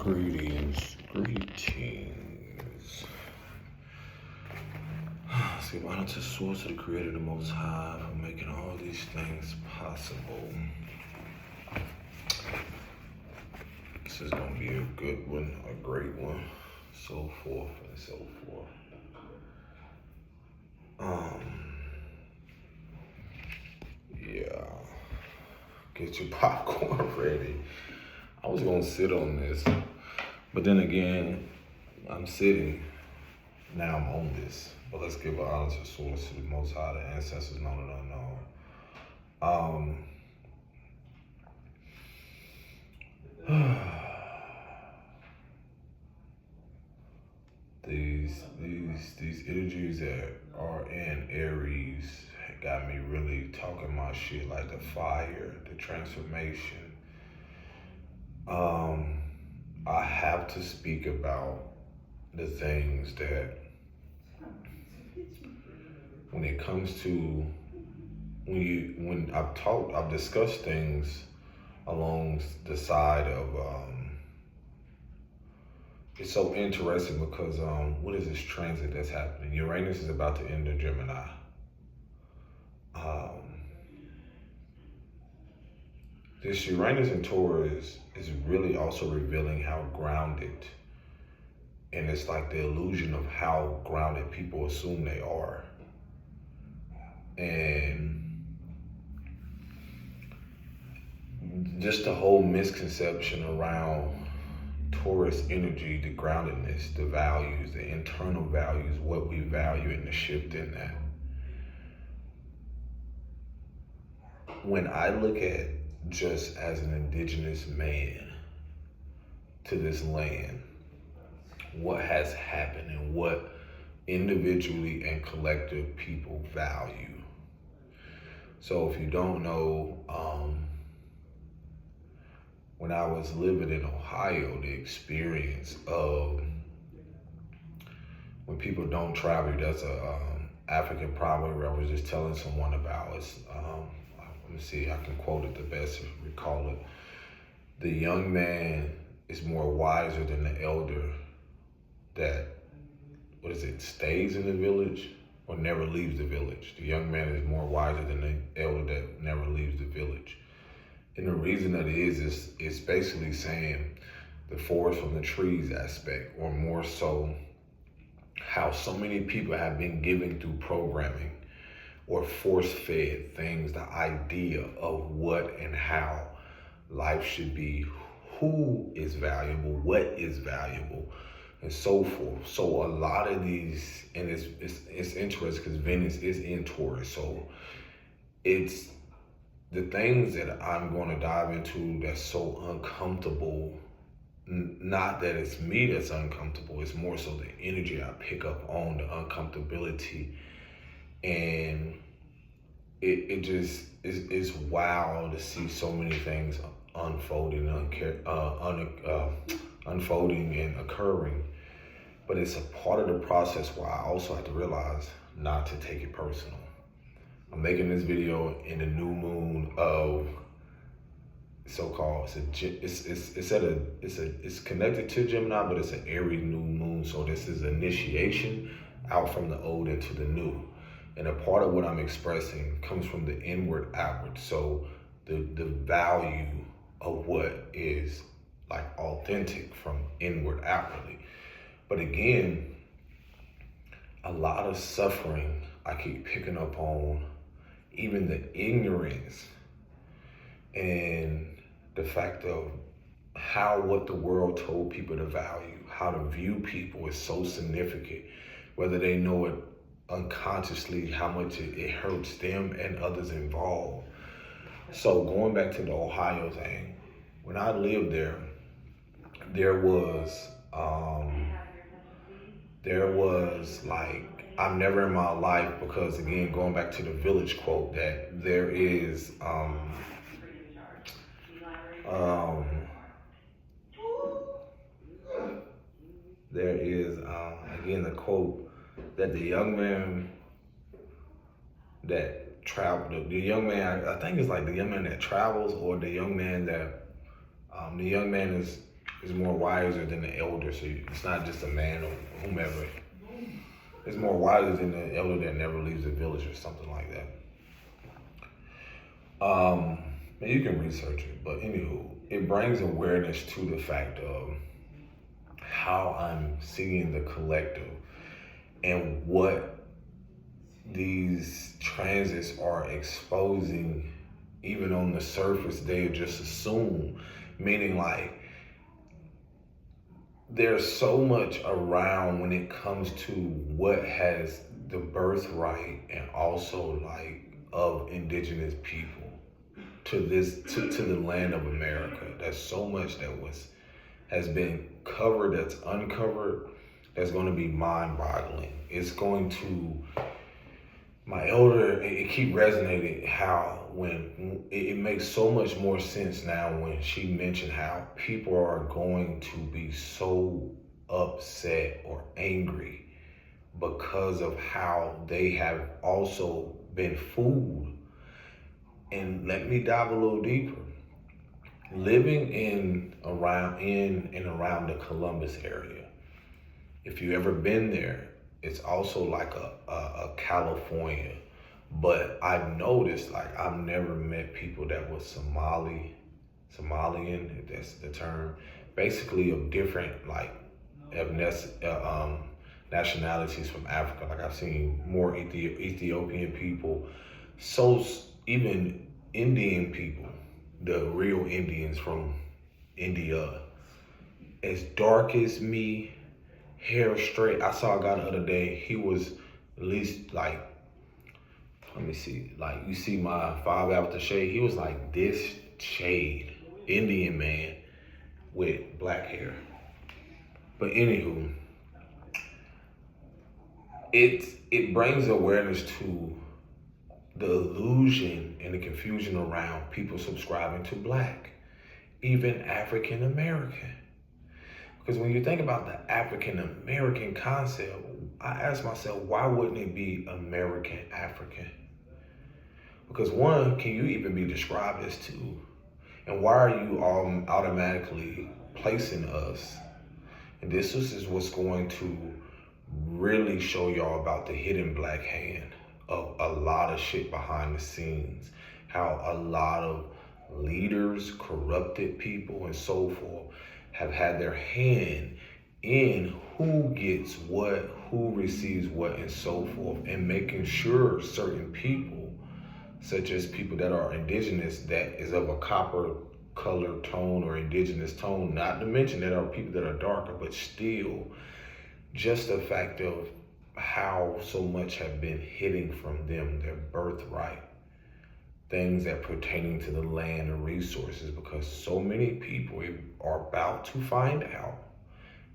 Greetings. See, why not the source of the Creator, the Most High, for making all these things possible. This is gonna be a good one, a great one, so forth and so forth. Yeah. Get your popcorn ready. I was gonna sit on this, but then again, I'm sitting. Now I'm on this. But let's give an honor to the source, to the Most High, the ancestors known and unknown. These energies that are in Aries got me really talking my shit, like the fire, the transformation. I have to speak about the things that, when it comes to, when I've discussed things along the side of, it's so interesting because what is this transit that's happening? Uranus is about to enter Gemini. This Uranus and Taurus is really also revealing how grounded, and it's like the illusion of how grounded people assume they are. And just the whole misconception around Taurus energy, the groundedness, the values, the internal values, what we value, and the shift in that. When I look at just as an indigenous man to this land, what has happened and what individually and collective people value. So if you don't know, when I was living in Ohio, the experience of when people don't travel, that's a African proverb I was just telling someone about. It's, let me see, I can quote it the best, recall it. The young man is more wiser than the elder that, stays in the village or never leaves the village. The young man is more wiser than the elder that never leaves the village. And the reason that is it's basically saying the forest from the trees aspect, or more so how so many people have been given through programming or force-fed things, the idea of what and how life should be, who is valuable, what is valuable, and so forth. So a lot of these, and it's interesting because Venus is in Taurus, so it's the things that I'm going to dive into that's so uncomfortable. Not that it's me that's uncomfortable, it's more so the energy I pick up on, the uncomfortability. And it just is wild to see so many things unfolding and occurring. But it's a part of the process where I also have to realize not to take it personal. I'm making this video in the new moon of so-called, it's connected to Gemini, but it's an Aries new moon. So this is initiation out from the old into the new. And a part of what I'm expressing comes from the inward outward. So the value of what is like authentic from inward outwardly. But again, a lot of suffering I keep picking up on, even the ignorance and the fact of how what the world told people to value, how to view people is so significant, whether they know it unconsciously, how much it hurts them and others involved. So going back to the Ohio thing, when I lived there, there was like, I've never in my life, because again, going back to the village quote, that there is, again, the quote that the young man that traveled, the young man, I think it's like the young man that travels, or the young man that, the young man is is more wiser than the elder. So it's not just a man or whomever. It's more wiser than the elder that never leaves the village or something like that. And you can research it, but anywho, it brings awareness to the fact of how I'm seeing the collective and what these transits are exposing. Even on the surface, they just assume, meaning like there's so much around when it comes to what has the birthright and also like of indigenous people to the land of America. There's so much that has been covered, that's uncovered, that's going to be mind-boggling. It's going to, my elder, it keep resonating how when it makes so much more sense now when she mentioned how people are going to be so upset or angry because of how they have also been fooled. And let me dive a little deeper. Living in and around the Columbus area, if you ever been there, it's also like a California. But I've noticed, like, I've never met people that was Somalian, if that's the term, basically of different, like, nationalities from Africa. Like, I've seen more Ethiopian people, so even Indian people, the real Indians from India, as dark as me, hair straight. I saw a guy the other day, he was at least like, let me see, like you see my 5 after shade, he was like this shade, Indian man with black hair. But anywho, it brings awareness to the illusion and the confusion around people subscribing to black, even African American. Because when you think about the African American concept, I ask myself, why wouldn't it be American African? Because one, can you even be described as two? And why are you all automatically placing us? And this is what's going to really show y'all about the hidden black hand of a lot of shit behind the scenes. How a lot of leaders, corrupted people, and so forth have had their hand in who gets what, who receives what, and so forth, and making sure certain people, such as people that are indigenous, that is of a copper color tone or indigenous tone, not to mention there are people that are darker, but still, just the fact of how so much have been hidden from them, their birthright, things that pertaining to the land and resources, because so many people are about to find out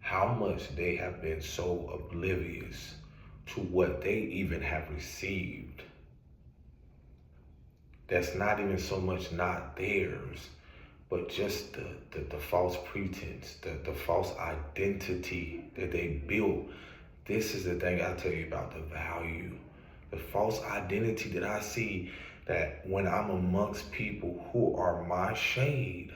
how much they have been so oblivious to what they even have received. That's not even so much not theirs, but just the false pretense, the false identity that they built. This is the thing I tell you about the value, the false identity that I see, that when I'm amongst people who are my shade,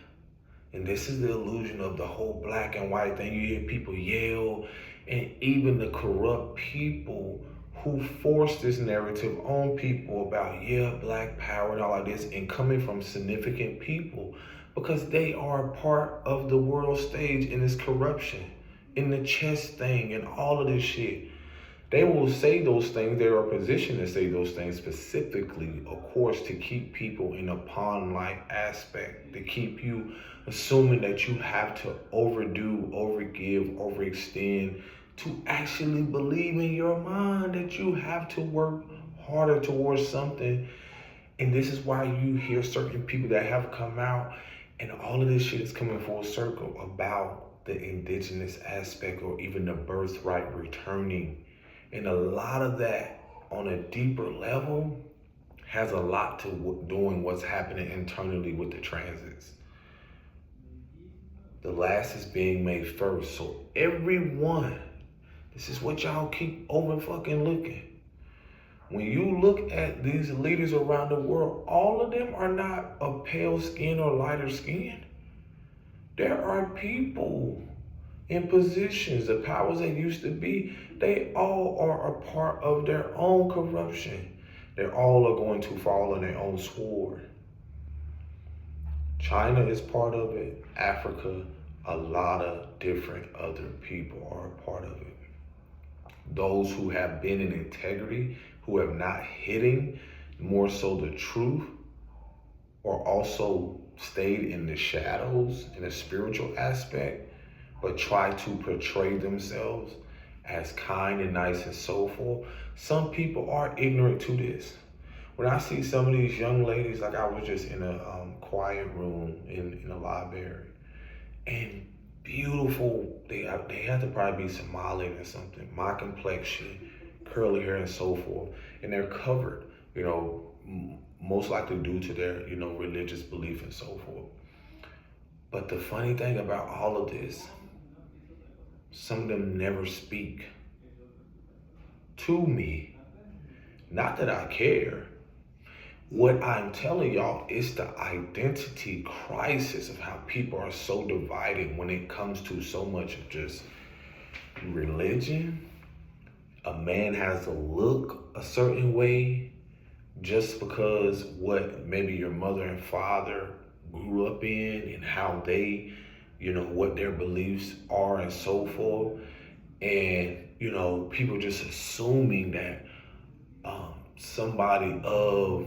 and this is the illusion of the whole black and white thing. You hear people yell, and even the corrupt people who force this narrative on people about, yeah, black power and all of this, and coming from significant people, because they are part of the world stage in this corruption, in the chess thing and all of this shit. They will say those things, they are positioned to say those things specifically, of course, to keep people in a pawn-like aspect, to keep you assuming that you have to overdo, overgive, overextend, to actually believe in your mind that you have to work harder towards something. And this is why you hear certain people that have come out, and all of this shit is coming full circle about the indigenous aspect, or even the birthright returning. And a lot of that on a deeper level has a lot to doing what's happening internally with the transits. The last is being made first. So everyone, this is what y'all keep over fucking looking. When you look at these leaders around the world, all of them are not of pale skin or lighter skin. There are people in positions, the powers that used to be, they all are a part of their own corruption. They all are going to fall on their own sword. China is part of it. Africa, a lot of different other people are a part of it. Those who have been in integrity, who have not hidden more so the truth, or also stayed in the shadows in a spiritual aspect, but try to portray themselves as kind and nice and so forth. Some people are ignorant to this. When I see some of these young ladies, like I was just in a quiet room in a library, and beautiful, they have to probably be Somalian or something, my complexion, curly hair and so forth, and they're covered, most likely due to their, religious belief and so forth. But the funny thing about all of this, some of them never speak to me. Not that I care. What I'm telling y'all is the identity crisis of how people are so divided when it comes to so much of just religion. A man has to look a certain way just because what maybe your mother and father grew up in and how they, what their beliefs are and so forth. And, people just assuming that somebody of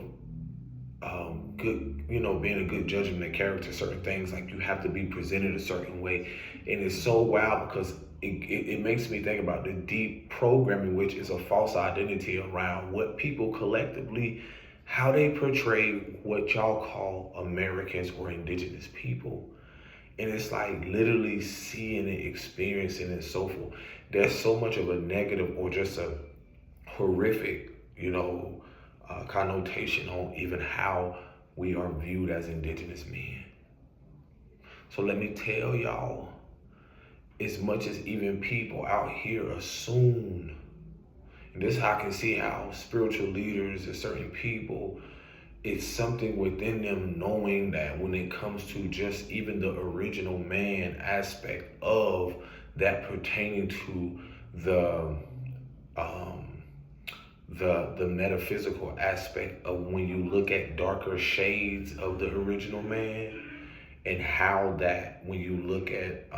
good, being a good judgment of character, certain things, like you have to be presented a certain way. And it's so wild because it makes me think about the deep programming, which is a false identity around what people collectively, how they portray what y'all call Americans or indigenous people. And it's like literally seeing it, experiencing it, and so forth. There's so much of a negative or just a horrific, connotation on even how we are viewed as indigenous men. So let me tell y'all, as much as even people out here assume, and this is how I can see how spiritual leaders and certain people, it's something within them knowing that when it comes to just even the original man aspect of that pertaining to the metaphysical aspect of when you look at darker shades of the original man, and how that when you look at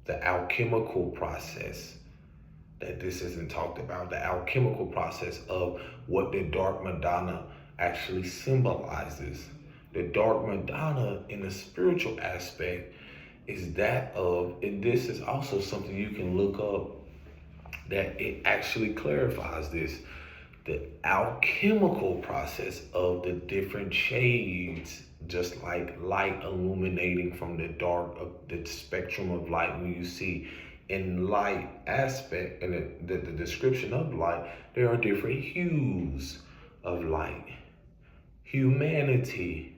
the alchemical process, that this isn't talked about, the alchemical process of what the Dark Madonna actually symbolizes. The Dark Madonna in the spiritual aspect is that of, and this is also something you can look up, that it actually clarifies this, the alchemical process of the different shades, just like light illuminating from the dark of the spectrum of light. When you see in light aspect and the description of light, there are different hues of light. Humanity.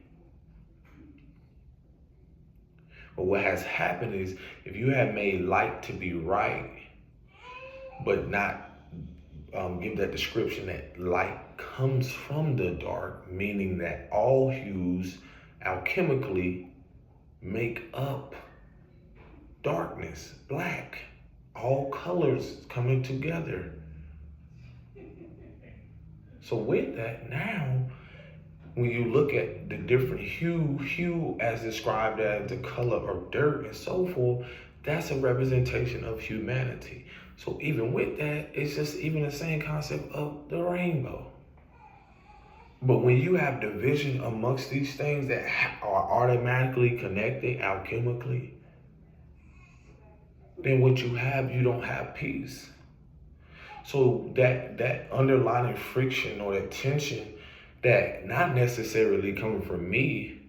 But what has happened is, if you have made light to be right, but not give that description that light comes from the dark, meaning that all hues alchemically make up darkness, black, all colors coming together. So with that, now, when you look at the different hue as described as the color of dirt and so forth, that's a representation of humanity. So even with that, it's just even the same concept of the rainbow. But when you have division amongst these things that are automatically connected alchemically, then what you have, you don't have peace. So that underlying friction or that tension, that not necessarily coming from me,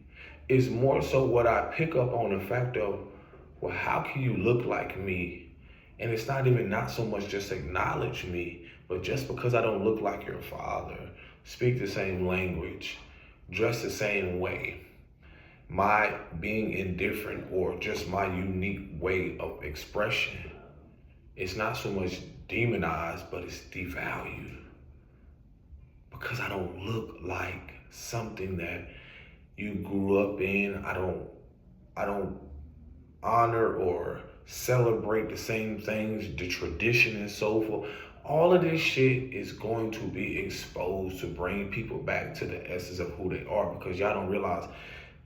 is more so what I pick up on the fact of, well, how can you look like me? And it's not even not so much just acknowledge me, but just because I don't look like your father, speak the same language, dress the same way, my being indifferent or just my unique way of expression, it's not so much demonized, but it's devalued. Because I don't look like something that you grew up in. I don't honor or celebrate the same things, the tradition and so forth. All of this shit is going to be exposed to bring people back to the essence of who they are, because y'all don't realize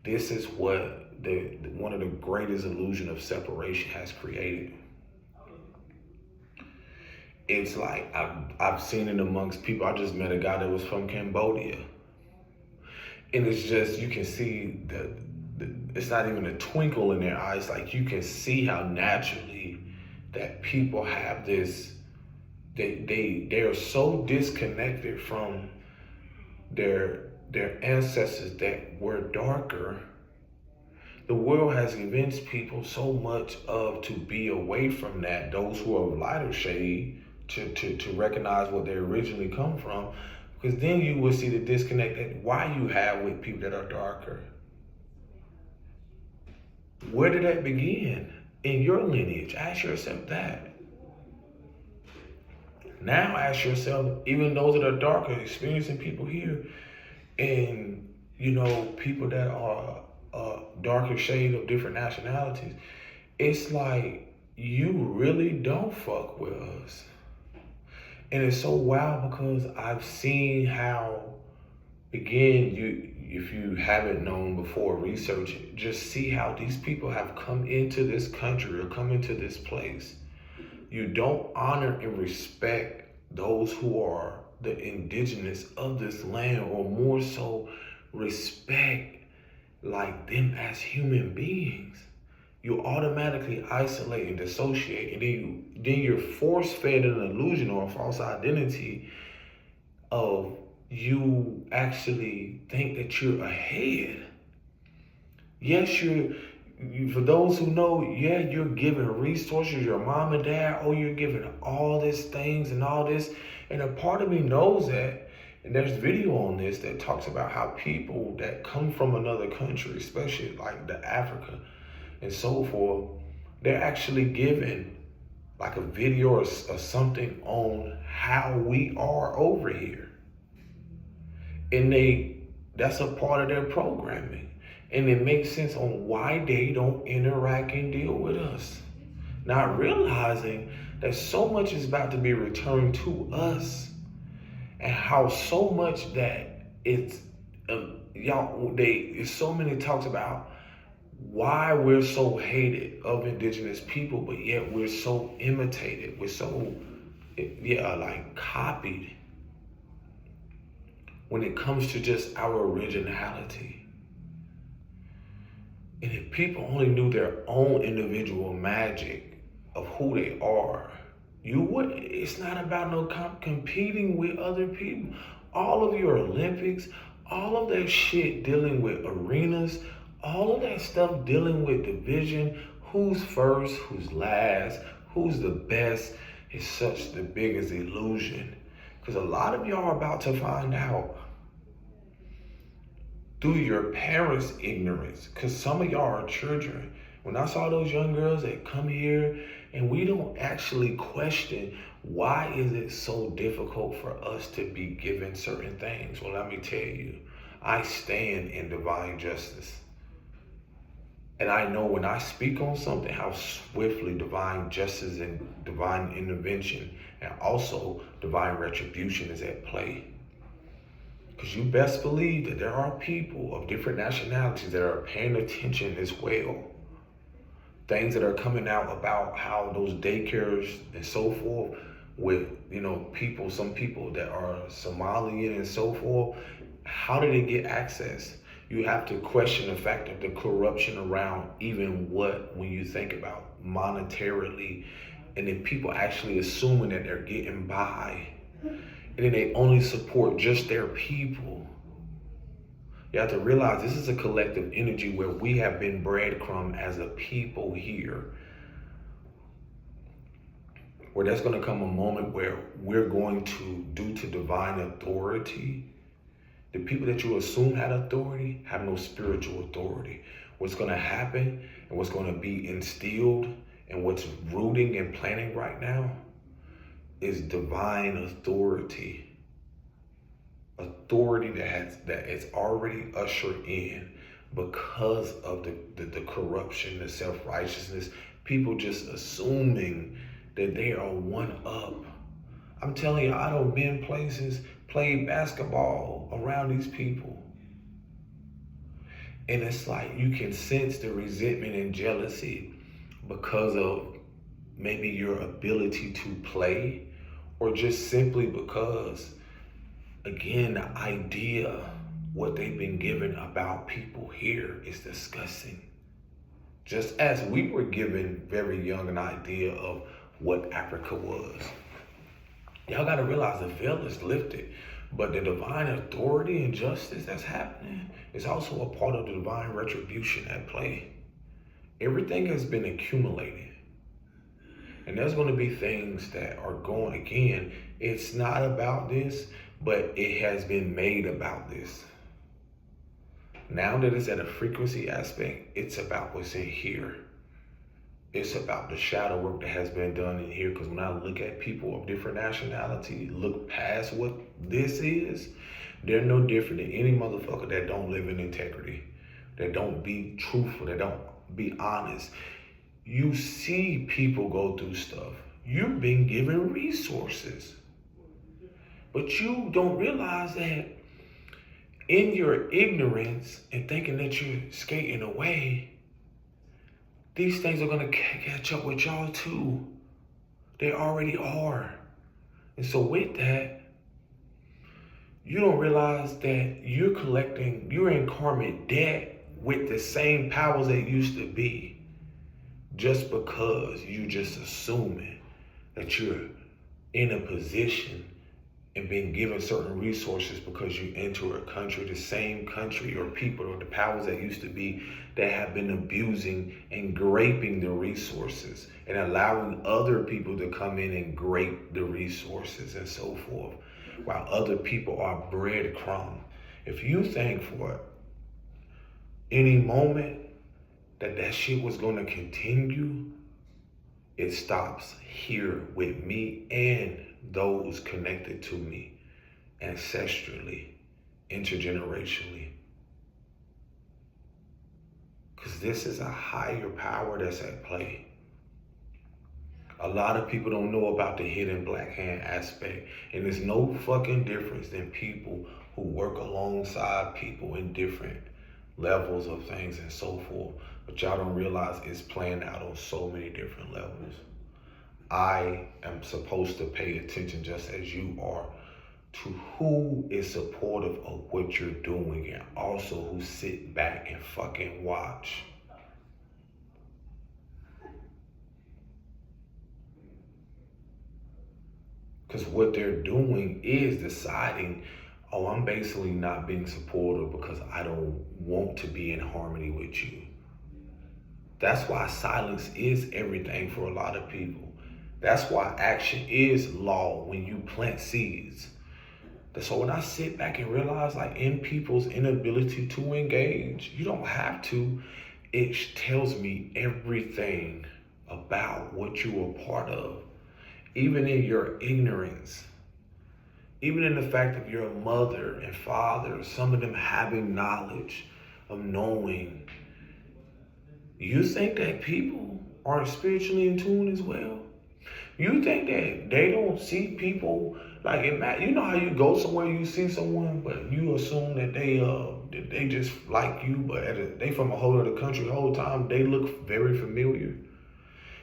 this is what one of the greatest illusion of separation has created. It's like I've seen it amongst people. I just met a guy that was from Cambodia, and it's just, you can see it's not even a twinkle in their eyes. Like, you can see how naturally that people have this. They are so disconnected from their ancestors that were darker. The world has convinced people so much of to be away from that, those who are of lighter shade, to recognize what they originally come from, because then you will see the disconnect that why you have with people that are darker. Where did that begin in your lineage? Ask yourself that. Now ask yourself, even those that are darker, experiencing people here, and people that are darker shade of different nationalities, it's like, you really don't fuck with us. And it's so wild, because I've seen how, again, if you haven't known before, research it, just see how these people have come into this country or come into this place. You don't honor and respect those who are the indigenous of this land, or more so respect like them as human beings. You automatically isolate and dissociate, and then you're force-fed an illusion or a false identity of, you actually think that you're ahead. Yes, for those who know, yeah, you're giving resources, your mom and dad, you're giving all these things and all this. And a part of me knows that. And there's video on this that talks about how people that come from another country, especially like the Africa and so forth, they're actually given like a video or something on how we are over here. And that's a part of their programming. And it makes sense on why they don't interact and deal with us. Not realizing that so much is about to be returned to us, and how so much that it's, so many talks about why we're so hated of indigenous people, but yet we're so imitated. We're so, like copied when it comes to just our originality. And if people only knew their own individual magic of who they are, it's not about no competing with other people. All of your Olympics, all of that shit dealing with arenas, all of that stuff dealing with division, who's first, who's last, who's the best, is such the biggest illusion. Because a lot of y'all are about to find out through your parents' ignorance, because some of y'all are children. When I saw those young girls that come here and we don't actually question, why is it so difficult for us to be given certain things? Well, let me tell you, I stand in divine justice. And I know when I speak on something, how swiftly divine justice and divine intervention and also divine retribution is at play. Because you best believe that there are people of different nationalities that are paying attention as well. Things that are coming out about how those daycares and so forth with, some people that are Somalian and so forth, how did they get access? You have to question the fact of the corruption around even when you think about monetarily, and then people actually assuming that they're getting by, and then they only support just their people. You have to realize this is a collective energy where we have been breadcrumbed as a people here. Where there's going to come a moment where we're going to, due to divine authority, the people that you assume had authority have no spiritual authority. What's going to happen and what's going to be instilled and what's rooting and planning right now is divine authority. Authority that is already ushered in because of the corruption, the self-righteousness, people just assuming that they are one up. I'm telling you, I don't been places, played basketball around these people. And it's like you can sense the resentment and jealousy because of maybe your ability to play, or just simply because, again, the idea, what they've been given about people here is disgusting. Just as we were given very young an idea of what Africa was. Y'all gotta realize the veil is lifted, but the divine authority and justice that's happening is also a part of the divine retribution at play. Everything has been accumulated. And there's gonna be things that are going, again, it's not about this, but it has been made about this. Now that it's at a frequency aspect, it's about what's in here. It's about the shadow work that has been done in here. Because when I look at people of different nationality, look past what this is, they're no different than any motherfucker that don't live in integrity, that don't be truthful, that don't be honest. You see people go through stuff. You've been given resources. But you don't realize that in your ignorance and thinking that you're skating away, these things are going to catch up with y'all too. They already are. And so with that, you don't realize that you're in karmic debt with the same powers that used to be, just because you just assuming that you're in a position and being given certain resources because you enter a country, the same country or people or the powers that used to be, that have been abusing and graping the resources and allowing other people to come in and grape the resources and so forth, while other people are breadcrumb. If you think for any moment that shit was going to continue, it stops here with me and those connected to me ancestrally, intergenerationally. Because this is a higher power that's at play. A lot of people don't know about the hidden black hand aspect. And there's no fucking difference than people who work alongside people in different levels of things and so forth. But y'all don't realize it's playing out on so many different levels. I am supposed to pay attention, just as you are, to who is supportive of what you're doing, and also who sit back and fucking watch. Because what they're doing is deciding, oh, I'm basically not being supportive because I don't want to be in harmony with you. That's why silence is everything for a lot of people. That's why action is law when you plant seeds. So when I sit back and realize, like, in people's inability to engage, you don't have to. It tells me everything about what you were part of. Even in your ignorance, even in the fact of your mother and father, some of them having knowledge of knowing. You think that people aren't spiritually in tune as well? You think that they don't see people, like, you know how you go somewhere, you see someone, but you assume that they just like you, but they from a whole other country the whole time, they look very familiar.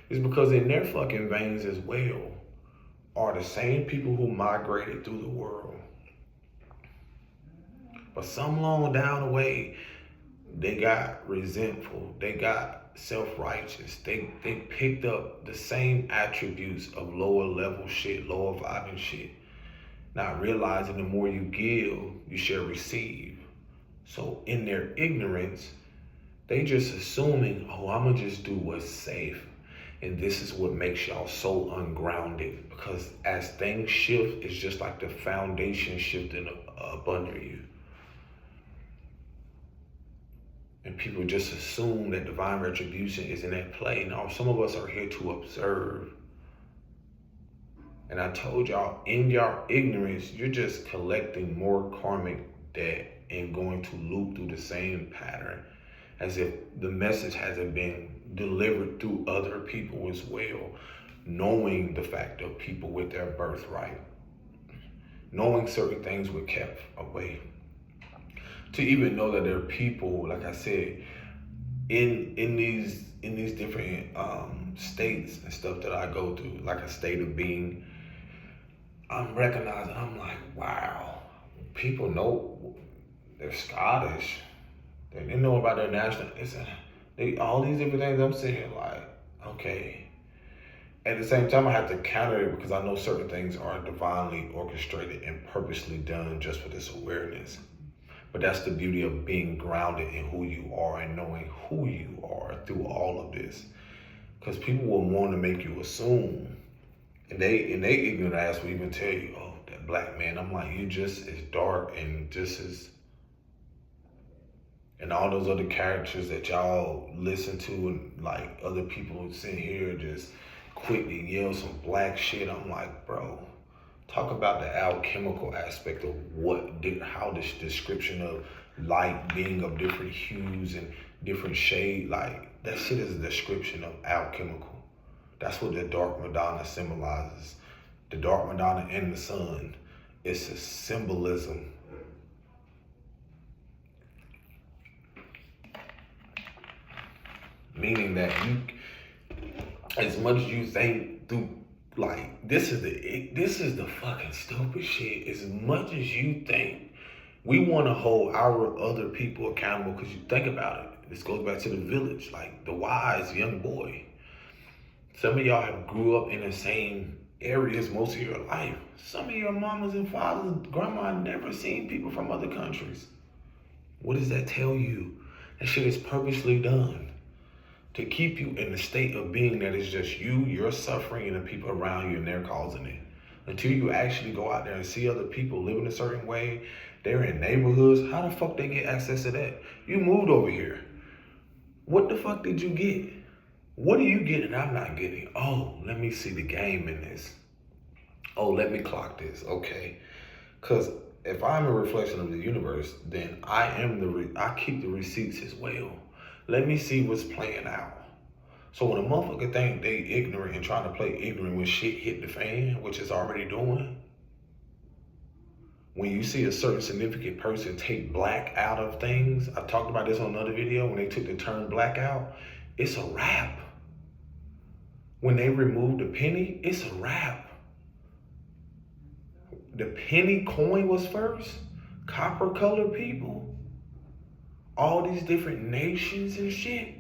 It's because in their fucking veins as well are the same people who migrated through the world. But some long down the way, they got resentful, they got self-righteous, they picked up the same attributes of lower level shit, lower vibing shit, not realizing the more you give, you shall receive. So in their ignorance, they just assuming, oh, I'm gonna just do what's safe. And this is what makes y'all so ungrounded, because as things shift, it's just like the foundation shifting up under you. And people just assume that divine retribution isn't at play. Now, some of us are here to observe. And I told y'all, in your ignorance, you're just collecting more karmic debt and going to loop through the same pattern as if the message hasn't been delivered through other people as well, knowing the fact of people with their birthright, knowing certain things were kept away. To even know that there are people, like I said, in these different states and stuff that I go through, like a state of being, I'm recognizing, I'm like, wow, people know they're Scottish. They know about their national, all these different things. I'm sitting here like, okay. At the same time, I have to counter it because I know certain things are divinely orchestrated and purposely done just for this awareness. But that's the beauty of being grounded in who you are and knowing who you are through all of this. Because people will want to make you assume, and they ignorant ass will even tell you, oh, that black man. I'm like, you just as dark and just as, and all those other characters that y'all listen to, and like other people sitting here just quickly yell some black shit. I'm like, bro, talk about the alchemical aspect of how this description of light being of different hues and different shade, like that shit is a description of alchemical. That's what the Dark Madonna symbolizes. The Dark Madonna and the sun. It's a symbolism. Meaning that you, as much as you think through, like, this is the fucking stupid shit. As much as you think, we want to hold our other people accountable, because you think about it. This goes back to the village, like the wise young boy. Some of y'all have grew up in the same areas most of your life. Some of your mamas and fathers, grandma never seen people from other countries. What does that tell you? That shit is purposely done to keep you in the state of being that is just you, you're suffering, and the people around you, and they're causing it. Until you actually go out there and see other people living a certain way, they're in neighborhoods, how the fuck they get access to that? You moved over here. What the fuck did you get? What are you getting I'm not getting? Oh, let me see the game in this. Oh, let me clock this. Okay. Because if I'm a reflection of the universe, then I keep the receipts as well. Let me see what's playing out. So when a motherfucker think they ignorant and trying to play ignorant when shit hit the fan, which it's already doing, when you see a certain significant person take black out of things, I talked about this on another video, when they took the term black out, it's a wrap. When they removed the penny, it's a wrap. The penny coin was first, copper colored people, all these different nations and shit.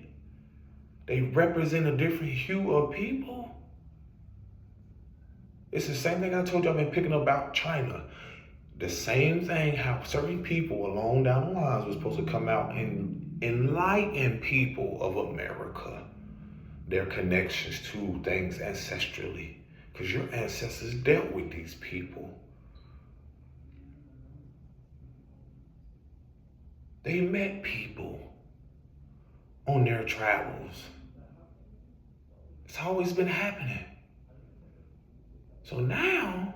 They represent a different hue of people. It's the same thing I told you I've been picking up about China. The same thing, how certain people along down the lines were supposed to come out and enlighten people of America, their connections to things ancestrally, because your ancestors dealt with these people. They met people on their travels. It's always been happening. So now,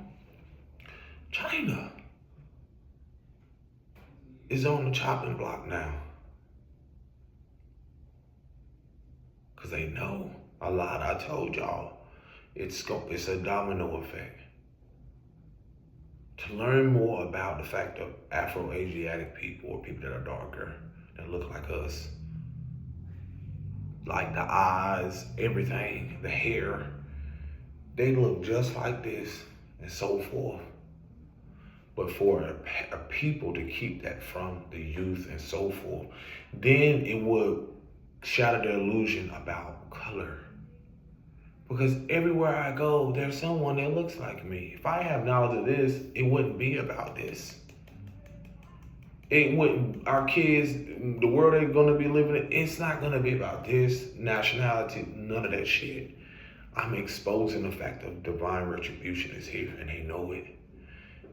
China is on the chopping block now. Because they know a lot. I told y'all, it's a domino effect. To learn more about the fact of Afro-Asiatic people, or people that are darker, that look like us, like the eyes, everything, the hair, they look just like this and so forth. But for a people to keep that from the youth and so forth, then it would shatter the illusion about color. Because everywhere I go, there's someone that looks like me. If I have knowledge of this, it wouldn't be about this. It wouldn't, our kids, the world they're gonna be living in, it's not gonna be about this, nationality, none of that shit. I'm exposing the fact of divine retribution is here, and they know it.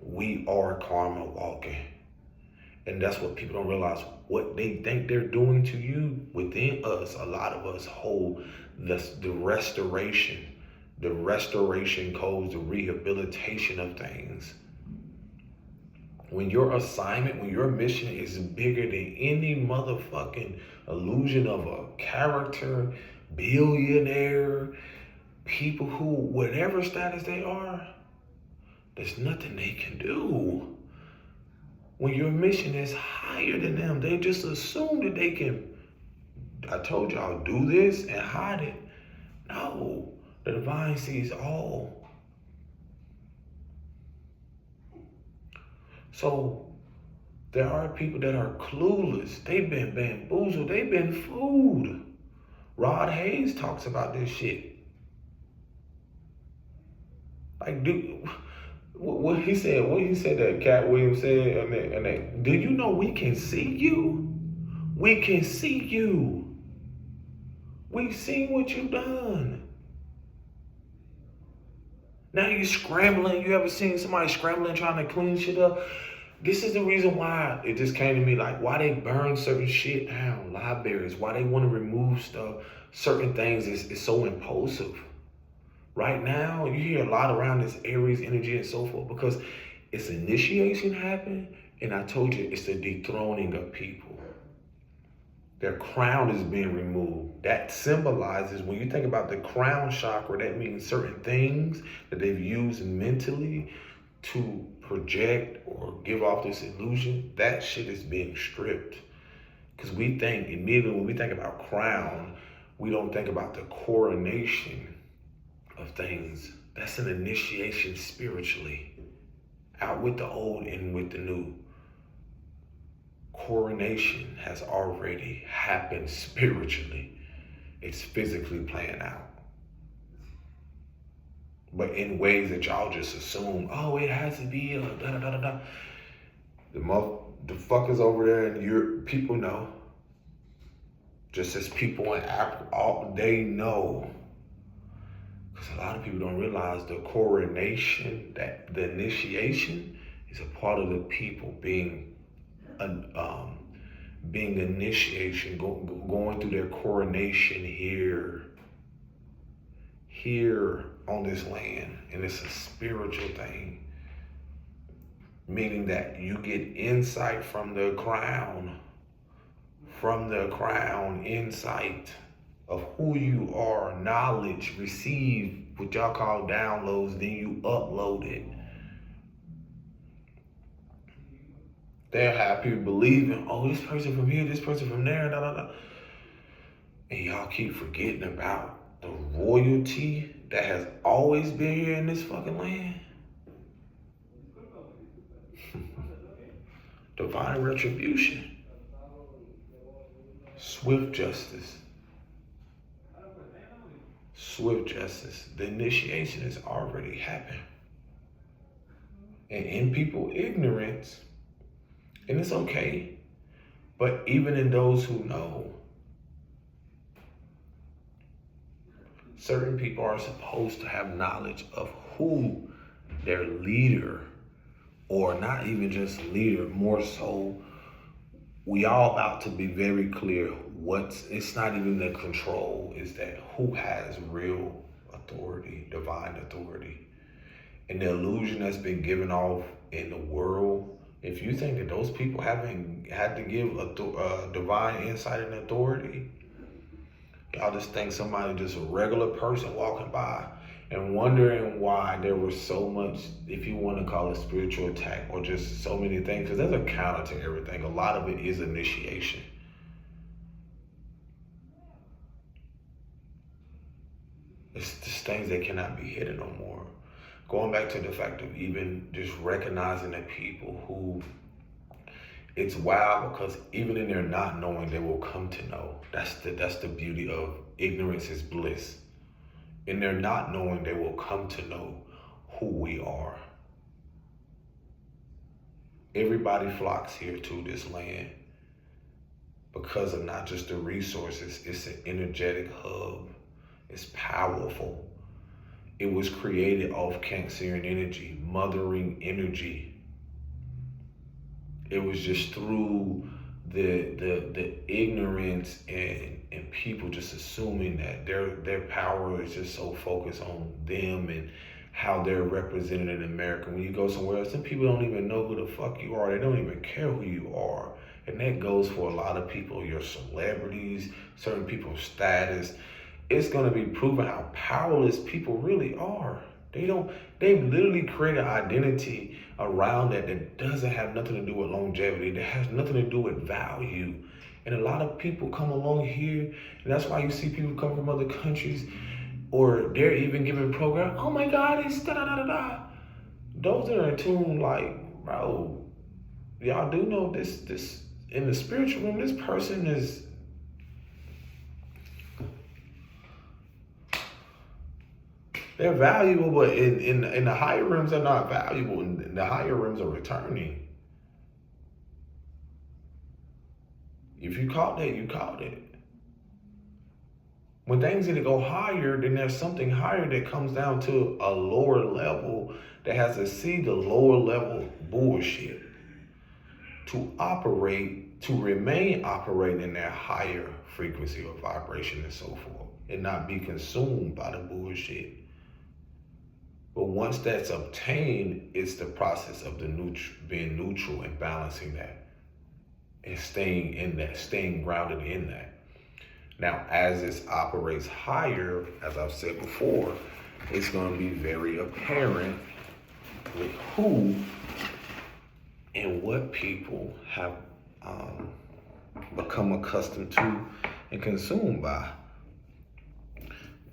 We are karma walking. And that's what people don't realize. What they think they're doing to you, within us, a lot of us hold the restoration codes, the rehabilitation of things. When your assignment, when your mission is bigger than any motherfucking illusion of a character, billionaire, people who, whatever status they are, there's nothing they can do. When your mission is higher than them, they just assume that they can, I told y'all, do this and hide it. No, the divine sees all. So there are people that are clueless. They've been bamboozled. They've been fooled. Rod Hayes talks about this shit. Like, dude, what he said that Cat Williams said, and do you know we can see you? We can see you. We've seen what you've done. Now you're scrambling. You ever seen somebody scrambling trying to clean shit up? This is the reason why it just came to me, like, why they burn certain shit down, libraries, why they want to remove stuff, certain things is so impulsive. Right now, you hear a lot around this Aries energy and so forth because it's initiation happening, and I told you it's the dethroning of people. Their crown is being removed. That symbolizes, when you think about the crown chakra, that means certain things that they've used mentally to project or give off this illusion. That shit is being stripped. Because we think, immediately when we think about crown, we don't think about the coronation of things. That's an initiation spiritually. Out with the old and with the new. Coronation has already happened spiritually. It's physically playing out. But in ways that y'all just assume, oh, it has to be a da-da-da-da-da. The fuckers over there in Europe, people know. Just as people in Africa, they know. Because a lot of people don't realize the coronation, that the initiation is a part of the people being initiation, going through their coronation here on this land. And it's a spiritual thing, meaning that you get insight from the crown, insight of who you are, knowledge, receive what y'all call downloads, then you upload it. They'll have people believing, oh, this person from here, this person from there, da da da. And y'all keep forgetting about the royalty that has always been here in this fucking land. Divine retribution. Swift justice. Swift justice. The initiation has already happened. And in people ignorance, and it's okay, but even in those who know, certain people are supposed to have knowledge of who their leader, or not even just leader, more so, we all about to be very clear it's not even the control, is that who has real authority, divine authority. And the illusion that's been given off in the world, if you think that those people haven't had to give a divine insight and authority, y'all just think somebody, just a regular person walking by and wondering why there was so much, if you want to call it spiritual attack or just so many things, because there's a counter to everything. A lot of it is initiation. It's just things that cannot be hidden no more. Going back to the fact of even just recognizing the people who, it's wild because even in their not knowing, they will come to know. That's the beauty of ignorance is bliss. In their not knowing, they will come to know who we are. Everybody flocks here to this land because of not just the resources, it's an energetic hub. It's powerful. It was created off Cancerian energy, mothering energy. It was just through the ignorance and people just assuming that their power is just so focused on them and how they're represented in America. When you go somewhere else, some people don't even know who the fuck you are. They don't even care who you are. And that goes for a lot of people, your celebrities, certain people's status. It's gonna be proven how powerless people really are. They've literally created an identity around that doesn't have nothing to do with longevity, that has nothing to do with value. And a lot of people come along here, and that's why you see people come from other countries, or they're even giving programs. Oh my God, it's da da da da da. Those that are in tune, like, bro, y'all do know this in the spiritual realm, this person is, they're valuable, but in the higher realms, they're not valuable. And the higher realms are returning. If you caught that, you caught it. When things need to go higher, then there's something higher that comes down to a lower level that has to see the lower level bullshit to operate, to remain operating in that higher frequency or vibration and so forth, and not be consumed by the bullshit. But once that's obtained, it's the process of being neutral and balancing that and staying in that, staying grounded in that. Now, as this operates higher, as I've said before, it's going to be very apparent with who and what people have become accustomed to and consumed by.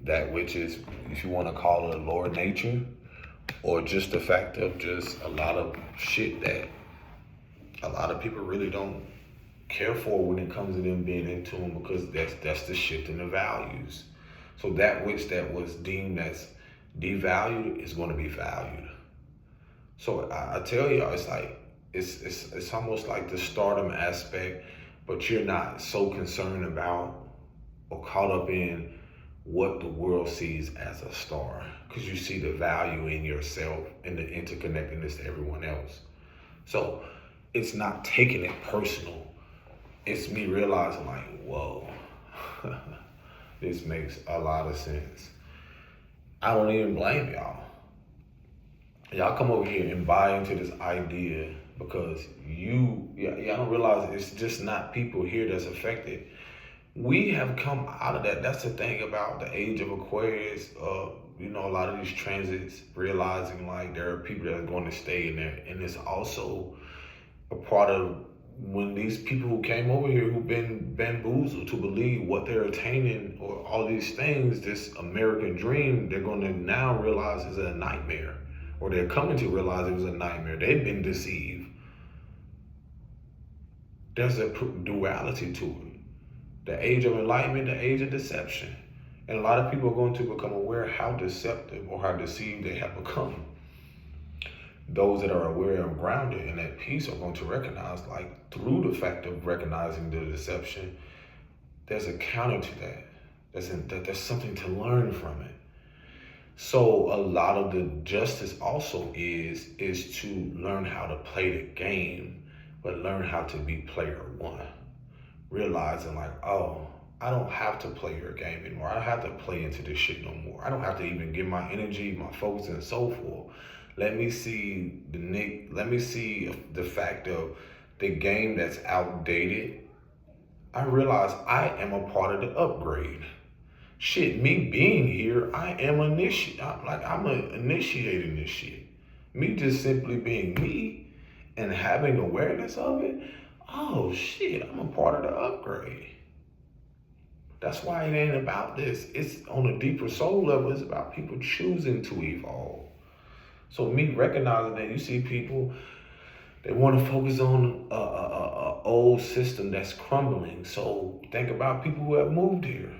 That which is, if you want to call it a lower nature, or just the fact of just a lot of shit that a lot of people really don't care for when it comes to them being in tune, because that's the shift in the values. So that which that was deemed as devalued is going to be valued. So I tell y'all, it's like it's almost like the stardom aspect, but you're not so concerned about or caught up in what the world sees as a star, because you see the value in yourself and the interconnectedness to everyone else. So it's not taking it personal. It's me realizing, like, whoa, this makes a lot of sense. I don't even blame y'all. Y'all come over here and buy into this idea because y'all don't realize it's just not people here that's affected. We have come out of that. That's the thing about the age of Aquarius. A lot of these transits, realizing like there are people that are going to stay in there. And it's also a part of when these people who came over here who've been bamboozled to believe what they're attaining or all these things, this American dream, they're going to now realize is a nightmare, or they're coming to realize it was a nightmare. They've been deceived. There's a duality to it. The age of enlightenment, the age of deception. And a lot of people are going to become aware how deceptive or how deceived they have become. Those that are aware and grounded in that peace are going to recognize, like, through the fact of recognizing the deception, there's a counter to that. There's something to learn from it. So a lot of the justice also is to learn how to play the game, but learn how to be player one. Realizing like, oh, I don't have to play your game anymore. I don't have to play into this shit no more. I don't have to even give my energy, my focus, and so forth. Let me see the fact of the game that's outdated. I realize I am a part of the upgrade. Shit, me being here, I'm initiating this shit. Me just simply being me and having awareness of it. Oh shit, I'm a part of the upgrade. That's why it ain't about this. It's on a deeper soul level. It's about people choosing to evolve. So me recognizing that, you see people, they want to focus on a old system that's crumbling. So think about people who have moved here.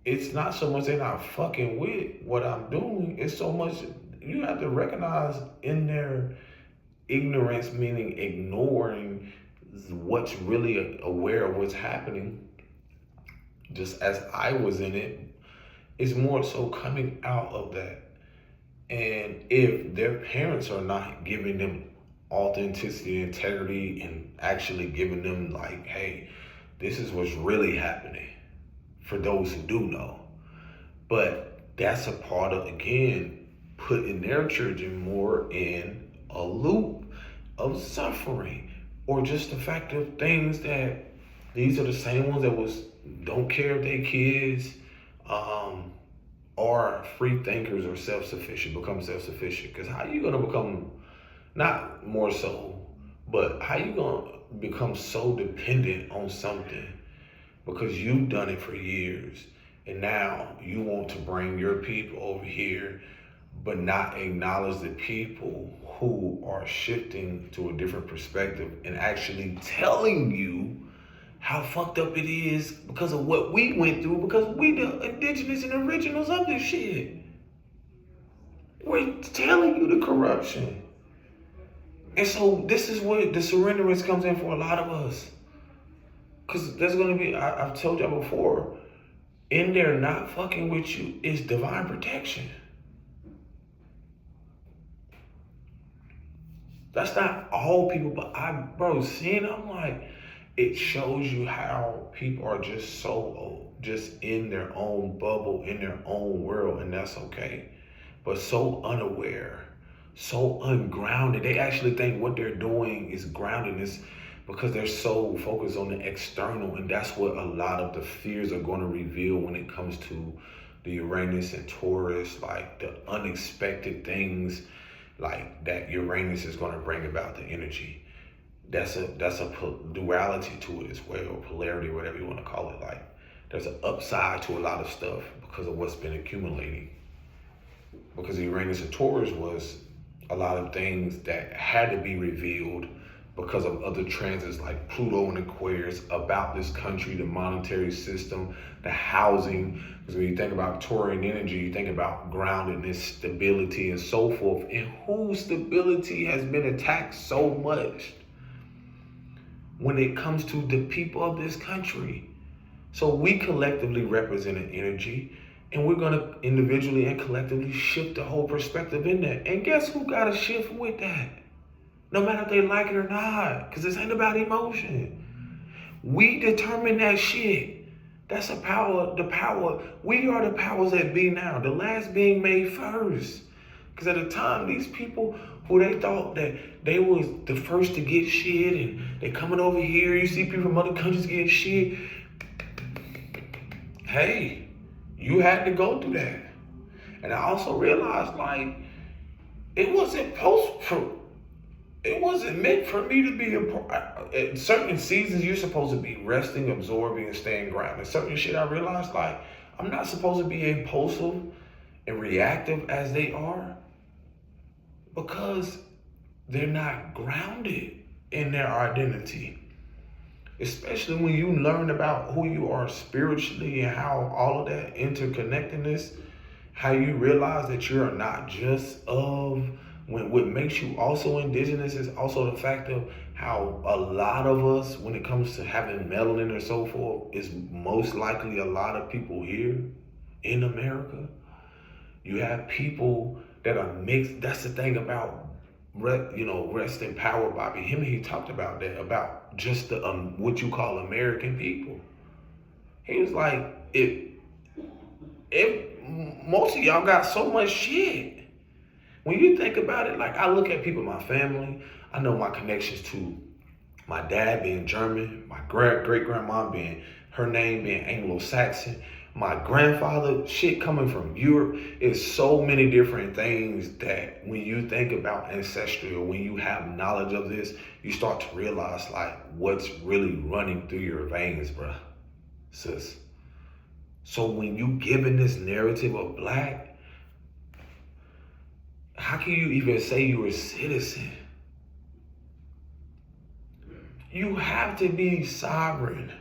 It's not so much they're not fucking with what I'm doing. It's so much you have to recognize in their ignorance, meaning ignoring what's really aware of what's happening. Just as I was in it, it's more so coming out of that. And if their parents are not giving them authenticity, integrity, and actually giving them like, hey, this is what's really happening, for those who do know. But that's a part of, again, putting their children more in a loop of suffering, or just the fact of things that these are the same ones that don't care if they kids are free thinkers or self-sufficient, become self-sufficient. Because how you gonna become, not more so, but how you gonna become so dependent on something because you've done it for years, and now you want to bring your people over here but not acknowledge the people who are shifting to a different perspective and actually telling you how fucked up it is because of what we went through, because we the indigenous and originals of this shit. We're telling you the corruption. And so this is where the surrenderance comes in for a lot of us. Because there's going to be, I've told y'all before, in there not fucking with you is divine protection. That's not all people, but seeing, I'm like, it shows you how people are just so, just in their own bubble, in their own world, and that's okay. But so unaware, so ungrounded. They actually think what they're doing is groundedness because they're so focused on the external, and that's what a lot of the fears are going to reveal when it comes to the Uranus and Taurus, like the unexpected things like that Uranus is going to bring about, the energy. That's a duality to it as well, or polarity, whatever you want to call it. Like there's an upside to a lot of stuff because of what's been accumulating. Because Uranus and Taurus was a lot of things that had to be revealed because of other transits like Pluto and Aquarius about this country, the monetary system, the housing. Because when you think about Taurian energy, you think about groundedness, stability, and so forth. And whose stability has been attacked so much when it comes to the people of this country? So we collectively represent an energy, and we're going to individually and collectively shift the whole perspective in that. And guess who got to shift with that? No matter if they like it or not, because this ain't about emotion. We determine that shit. That's the power. We are the powers that be now. The last being made first. Because at the time, these people who they thought that they was the first to get shit, and they coming over here, you see people from other countries getting shit. Hey, you had to go through that. And I also realized, like, it wasn't meant for me to be in certain seasons. You're supposed to be resting, absorbing, and staying grounded. Certain shit I realized, like, I'm not supposed to be impulsive and reactive as they are, because they're not grounded in their identity. Especially when you learn about who you are spiritually and how all of that interconnectedness, how you realize that you're not just what makes you also indigenous is also the fact of how a lot of us, when it comes to having melanin or so forth, is most likely a lot of people here in America. You have people that are mixed. That's the thing about, Rest in Power, Bobby. He talked about that, about just the what you call American people. He was like, if most of y'all got so much shit. When you think about it, like I look at people in my family, I know my connections to my dad being German, my great-grandma her name being Anglo-Saxon, my grandfather, shit coming from Europe. It's so many different things that when you think about ancestry, or when you have knowledge of this, you start to realize like what's really running through your veins, bruh, sis. So when you given this narrative of black, how can you even say you're a citizen? You have to be sovereign.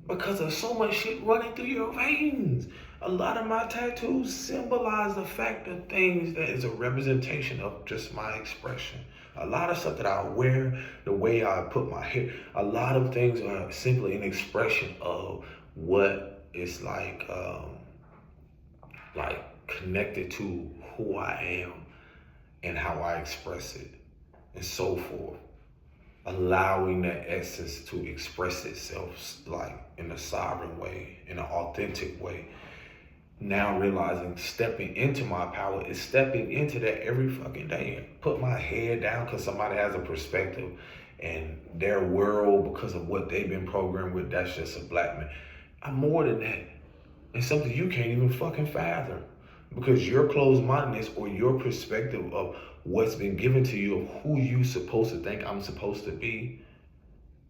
Because of so much shit running through your veins. A lot of my tattoos symbolize the fact of things that is a representation of just my expression. A lot of stuff that I wear, the way I put my hair, a lot of things are simply an expression of what is like connected to who I am and how I express it and so forth. Allowing that essence to express itself like in a sovereign way, in an authentic way. now realizing stepping into my power is stepping into that every fucking day. Put my head down because somebody has a perspective and their world, because of what they've been programmed with, that's just a black man. I'm more than that. It's something you can't even fucking fathom, because your closed-mindedness or your perspective of what's been given to you of who you supposed to think I'm supposed to be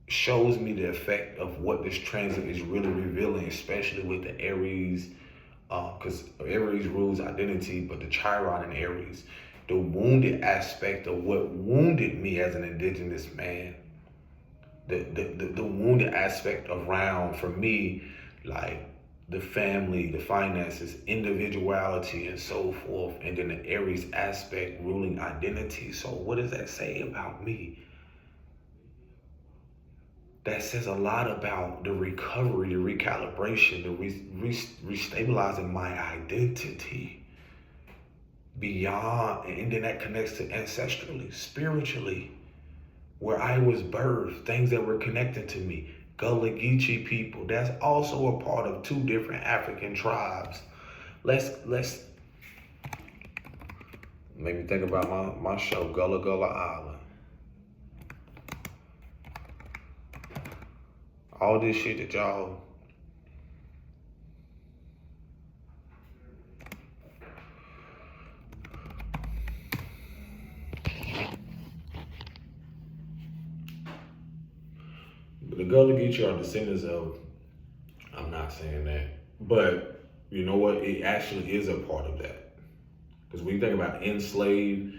shows me the effect of what this transit is really revealing, especially with the Aries, because Aries rules identity, but the Chiron in Aries, the wounded aspect of what wounded me as an indigenous man, the wounded aspect around, for me, like the family, the finances, individuality, and so forth, and then the Aries aspect ruling identity. So what does that say about me? That says a lot about the recovery, the recalibration, the restabilizing my identity beyond, and then that connects to ancestrally, spiritually, where I was birthed, things that were connected to me. Gullah Geechee people, that's also a part of two different African tribes. Let's make me think about my show, Gullah Gullah Island. All this shit that y'all the Gullah Geechee are descendants of, I'm not saying that, but you know what? It actually is a part of that. Because when you think about enslaved,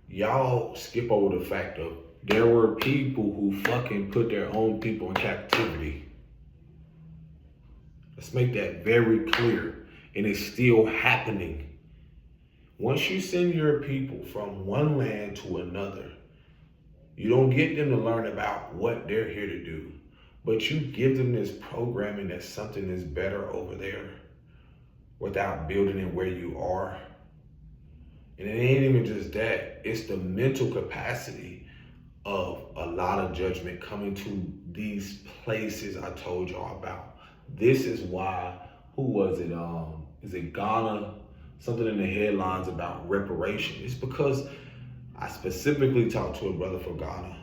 y'all skip over the fact of there were people who fucking put their own people in captivity. Let's make that very clear. And it's still happening. Once you send your people from one land to another, you don't get them to learn about what they're here to do, but you give them this programming that something is better over there without building it where you are. And it ain't even just that, it's the mental capacity of a lot of judgment coming to these places I told y'all about. This is why, who was it? Is it Ghana? Something in the headlines about reparation. It's because I specifically talked to a brother from Ghana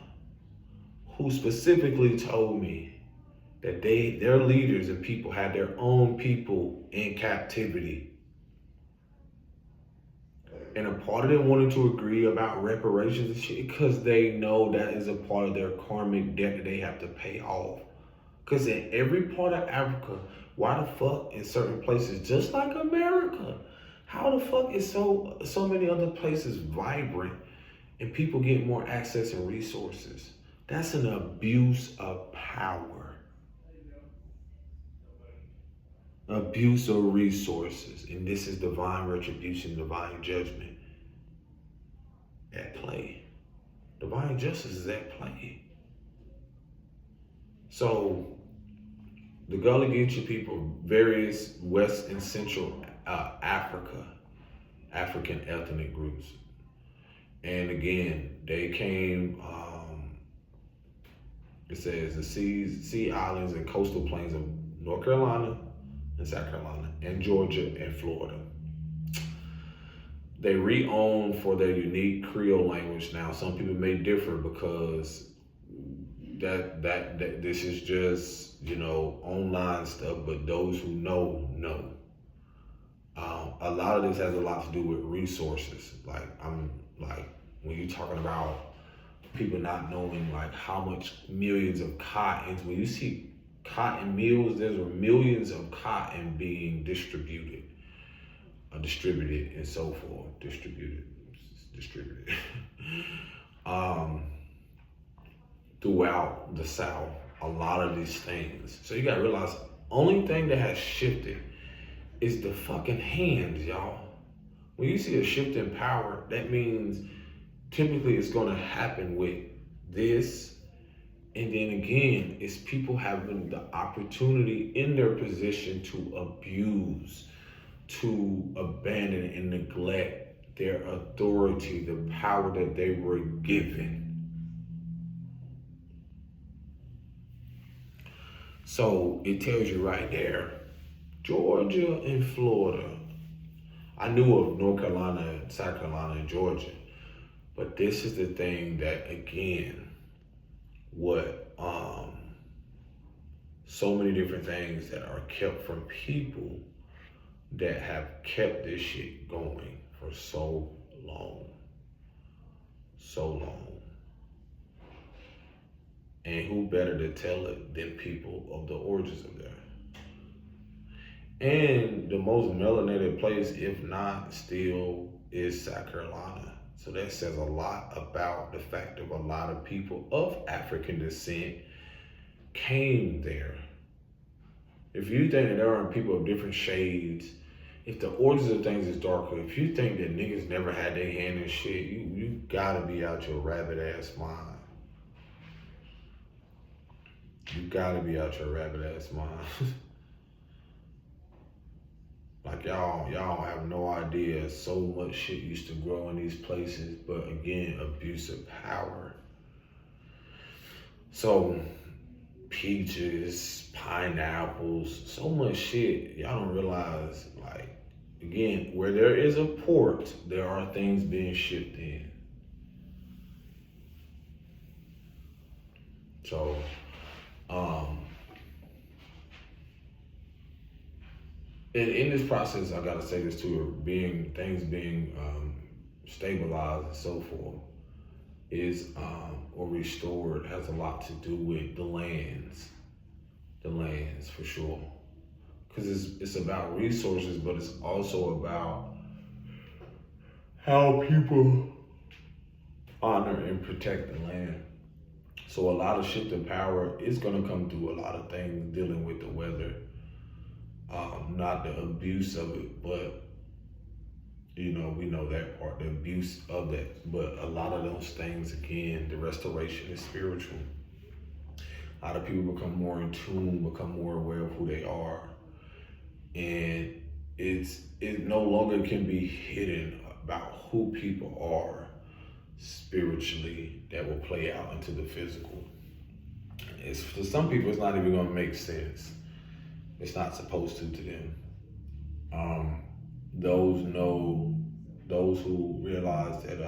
who specifically told me that their leaders and people had their own people in captivity. And a part of them wanted to agree about reparations and shit because they know that is a part of their karmic debt that they have to pay off. Because in every part of Africa, why the fuck in certain places, just like America, how the fuck is so many other places vibrant and people get more access and resources? That's an abuse of power. Abuse of resources. And this is divine retribution, divine judgment at play. Divine justice is at play. So the Gullah Geechee people, various West and Central African ethnic groups. And again, they came, it says the sea islands and coastal plains of North Carolina and South Carolina and Georgia and Florida. They re-own for their unique Creole language. Now, some people may differ because that this is just, online stuff, but those who know. A lot of this has a lot to do with resources. When you're talking about people not knowing how much millions of cottons, when you see cotton mills, there are millions of cotton being distributed and so forth, distributed throughout the South, a lot of these things. So you gotta realize, only thing that has shifted is the fucking hands, y'all. When you see a shift in power, that means typically it's gonna happen with this. And then again, it's people having the opportunity in their position to abuse, to abandon and neglect their authority, the power that they were given. So it tells you right there, Georgia and Florida. I knew of North Carolina, South Carolina, and Georgia. But this is the thing that, again, what so many different things that are kept from people that have kept this shit going for so long. So long. And who better to tell it than people of the origins of there? And the most melanated place, if not still, is South Carolina. So that says a lot about the fact that a lot of people of African descent came there. If you think that there are people of different shades, if the origins of things is darker, if you think that niggas never had their hand in shit, you gotta be out your rabbit ass mind. You gotta be out your rabbit ass mind. Like y'all have no idea. So much shit used to grow in these places, but again, abuse of power. So peaches, pineapples, so much shit. Y'all don't realize, like, again, where there is a port, there are things being shipped in. So, and in this process, I gotta say this too, things being stabilized and so forth is or restored has a lot to do with the lands for sure, because it's about resources, but it's also about how people honor and protect the land. So a lot of shift in power is going to come through a lot of things dealing with the weather, not the abuse of it, but we know that part, the abuse of that. But a lot of those things, again, the restoration is spiritual. A lot of people become more in tune, become more aware of who they are. And it no longer can be hidden about who people are spiritually that will play out into the physical. For some people, it's not even going to make sense. It's not supposed to them. Those who realize that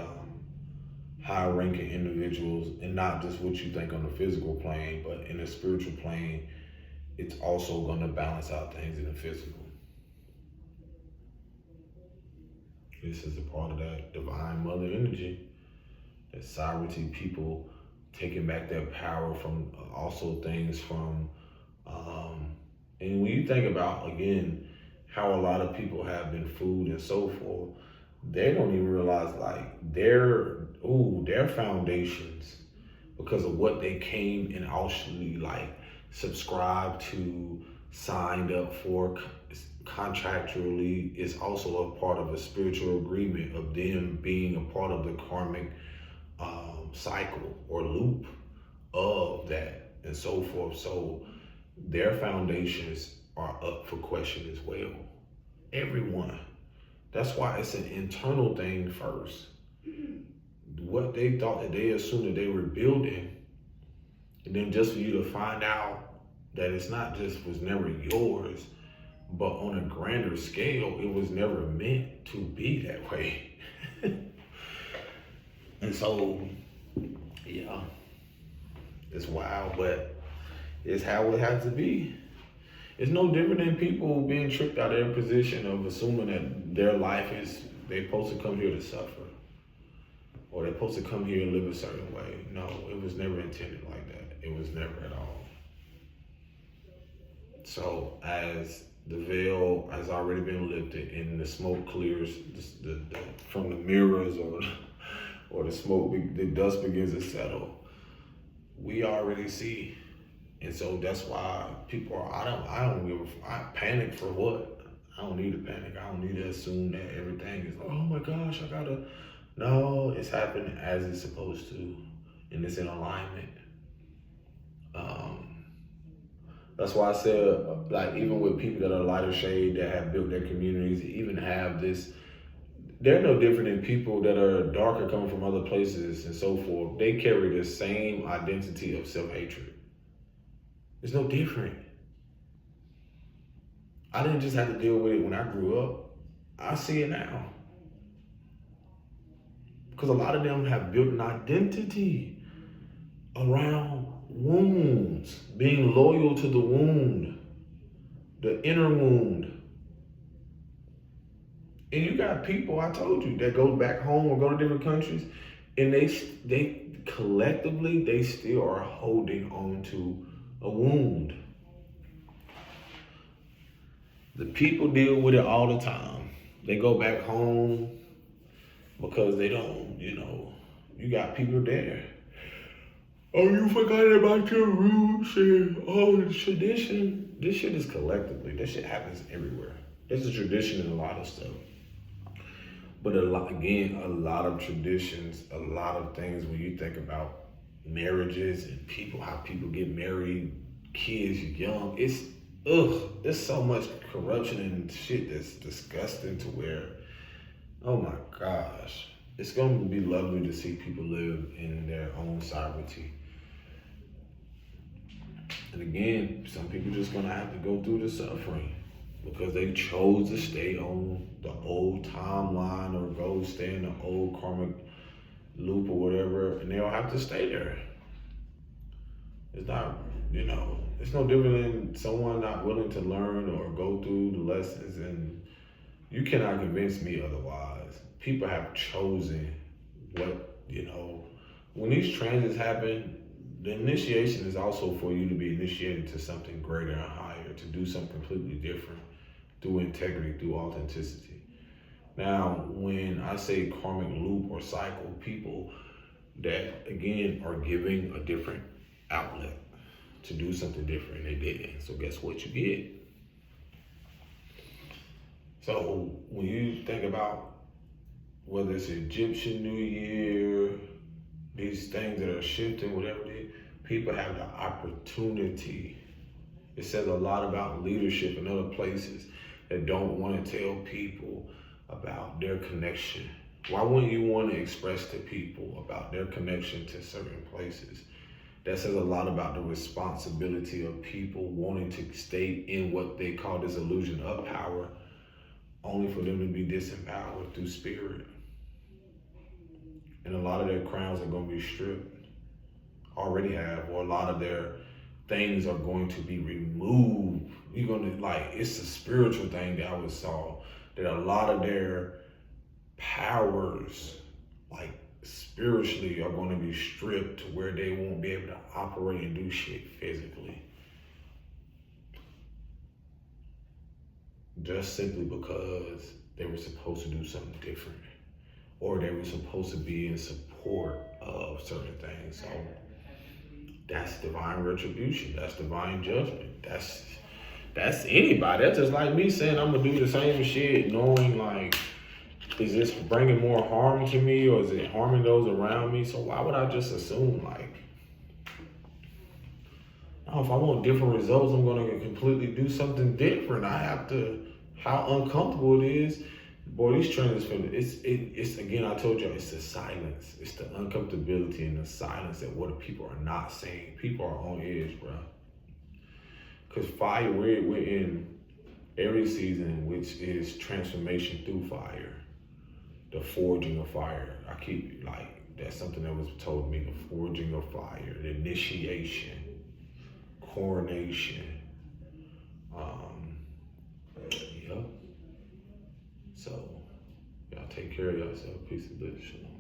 high ranking individuals, and not just what you think on the physical plane, but in the spiritual plane, it's also going to balance out things in the physical. This is a part of that divine mother energy, that sovereignty, people taking back their power from also things from, and when you think about, again, how a lot of people have been fooled and so forth, they don't even realize like their foundations, because of what they came and actually like subscribed to, signed up for contractually, is also a part of a spiritual agreement of them being a part of the karmic cycle or loop of that and so forth. So their foundations are up for question as well. Everyone. That's why it's an internal thing first. What they thought that they assumed that they were building, and then just for you to find out that it's not just was never yours, but on a grander scale, it was never meant to be that way. And so, yeah, it's wild, but it's how it has to be. It's no different than people being tricked out of their position of assuming that their life is, they're supposed to come here to suffer, or they're supposed to come here and live a certain way. No, it was never intended like that. It was never at all. So as the veil has already been lifted and the smoke clears from the mirrors, or the smoke, the dust begins to settle, we already see. And so that's why people are, I panic for what? I don't need to panic. I don't need to assume that everything is like, oh my gosh, no, it's happening as it's supposed to, and it's in alignment. That's why I said, like, even with people that are lighter shade, that have built their communities, even have this, they're no different than people that are darker coming from other places and so forth. They carry the same identity of self-hatred. It's no different. I didn't just have to deal with it when I grew up. I see it now. Because a lot of them have built an identity around wounds, being loyal to the wound, the inner wound. And you got people, I told you, that go back home or go to different countries, and they collectively, they still are holding on to a wound. The people deal with it all the time. They go back home because they don't, you got people there. Oh, you forgot about your roots and all the tradition. This shit is collectively. This shit happens everywhere. There's a tradition in a lot of stuff. But a lot of traditions, a lot of things when you think about marriages and people, how people get married, kids young, there's so much corruption and shit that's disgusting to where, oh my gosh, it's going to be lovely to see people live in their own sovereignty. And again, some people just going to have to go through the suffering because they chose to stay on the old timeline or stay in the old karmic loop or whatever, and they'll have to stay there. It's not, it's no different than someone not willing to learn or go through the lessons, and you cannot convince me otherwise. People have chosen what, when these transits happen, the initiation is also for you to be initiated to something greater and higher, to do something completely different through integrity, through authenticity. Now, when I say karmic loop or cycle, people that, again, are giving a different outlet to do something different, and they didn't. So guess what you get? So when you think about whether it's Egyptian New Year, these things that are shifting, whatever it is, people have the opportunity. It says a lot about leadership in other places that don't want to tell people about their connection. Why wouldn't you want to express to people about their connection to certain places? That says a lot about the responsibility of people wanting to stay in what they call this illusion of power, only for them to be disempowered through spirit. And a lot of their crowns are going to be stripped, already have, or a lot of their things are going to be removed. You're going to, it's a spiritual thing that I always saw, that a lot of their powers, spiritually, are going to be stripped to where they won't be able to operate and do shit physically. Just simply because they were supposed to do something different, or they were supposed to be in support of certain things. So that's divine retribution. That's divine judgment. That's anybody. That's just like me saying I'm gonna do the same shit, knowing is this bringing more harm to me, or is it harming those around me? So why would I just assume oh, if I want different results, I'm gonna completely do something different. I have to. How uncomfortable it is. Boy, these trends, it's again, I told you, it's the silence. It's the uncomfortability and the silence that what people are not saying. People are on edge, bro. Because fire, we're in Aries season, which is transformation through fire. The forging of fire. I keep, that's something that was told me, the forging of fire, the initiation, coronation. Yep. So, y'all take care of yourself. Peace and bliss. Shalom.